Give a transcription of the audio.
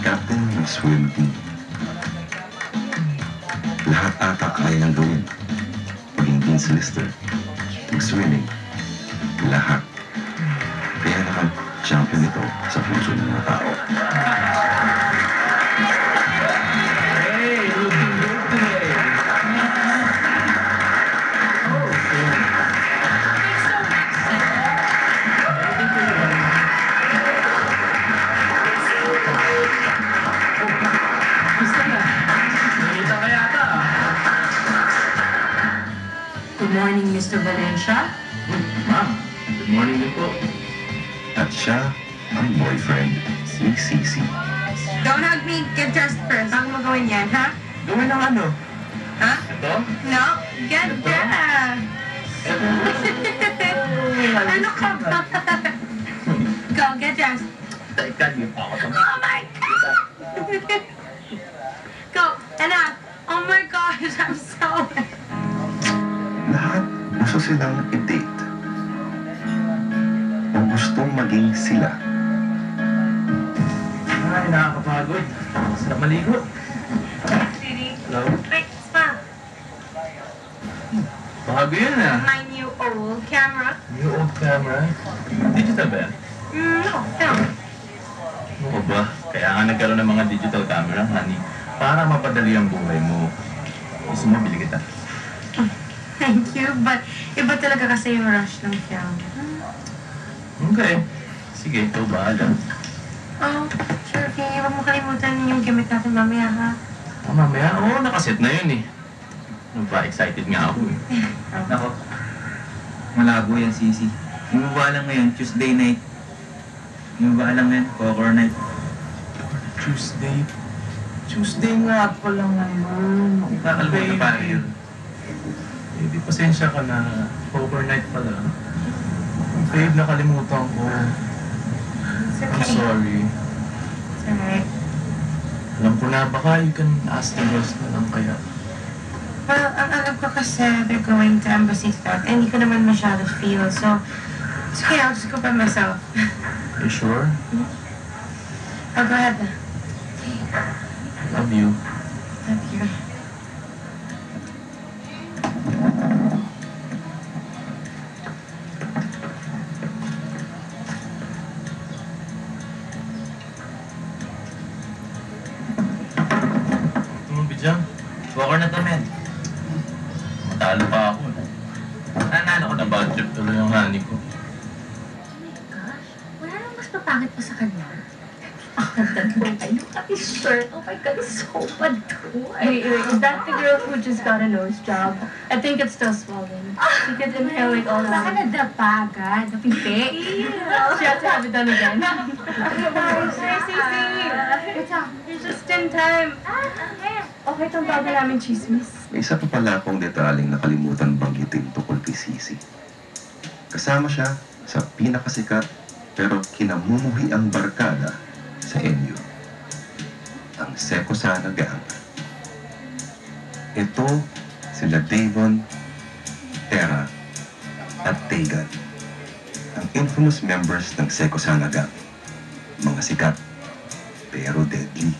captain ng swim team. Lahat ata kaya niyang gawin. Maging Dean's Lister, mag-swimming, lahat. Kaya naman, champion ito sa puso ng mga tao. Hey, looking good today. Good morning, Mr. Valencia. Ma'am, good morning din po. At siya ang boyfriend ni Cici. Don't hug me. Get dressed first. Bago mo gawin yan, ha? Gawin ng ano? Ha? Ito? No? Get dressed. Ano ka ba? Go, get dressed. Teka, di pa ako sa... Oh my God! Go, anak. Oh my gosh, I'm so... Lahat gusto silang i-date. O gustong maging sila. Ay, nakakapagod. Sarap maligo. Sweetie. Hello? Wait, smile. Bago yun ah. My new old camera. New old camera. Digital ba yan? No, film. Ano ka ba? Kaya nga nagkaroon ng mga digital camera, honey. Para mapadali ang buhay mo. Gusto mo, bili kita. Thank you, but iba talaga kasi yung rush ng film. Okay. Sige, ikaw bahala. Oh, sure, okay. Huwag mo kalimutan yung gamit natin mamaya, ha? Oh, mamaya? Oo, nakaset na yun eh. Ano ba? Excited nga ako eh. Nako, malabo yan, Cici. Yung ba lang ngayon, Tuesday night. Yung ba lang ngayon, poker night. Tuesday? Tuesday nga pala naman. Kakalimutan pa rin yun. Eh, di pasensya ka na. Overnight pala. Babe, nakalimutan ko. It's I'm okay. sorry. It's alright. Alam ko na, baka you can ask the girls na lang kaya. Well, ang alam ko kasi they're going to embassy stuff, and hindi ko naman masyado feel, so it's okay, I'll just go by myself. You sure? Oh, go ahead na. Love you. Love you. Tumang bidyang. Poker na to, men. Matalo pa ako. Nanalo ko Na na bad trip tuloy yung honey ko. Gosh, wala nang mas papangit pa sa kanya. I look at his shirt. Oh my God, it's so bad too. Wait, is that the girl who just got a nose job? I think it's still swollen. She could inhale like all Baka that. nadapa agad, napipi. She has to have it done again. Hi, Sisi. What's up? You're just in time. Okay, itong bago namin chismis. May isa pa pala akong detaling nakalimutan banggitin tungkol kay Cici. Kasama siya sa pinakasikat pero kinamumuhi ang barkada sa NU. Ang Seco Sana Gang. Ito sila Davon, Tera, at Tegan. Ang infamous members ng Seco Sana Gang. Mga sikat pero deadly.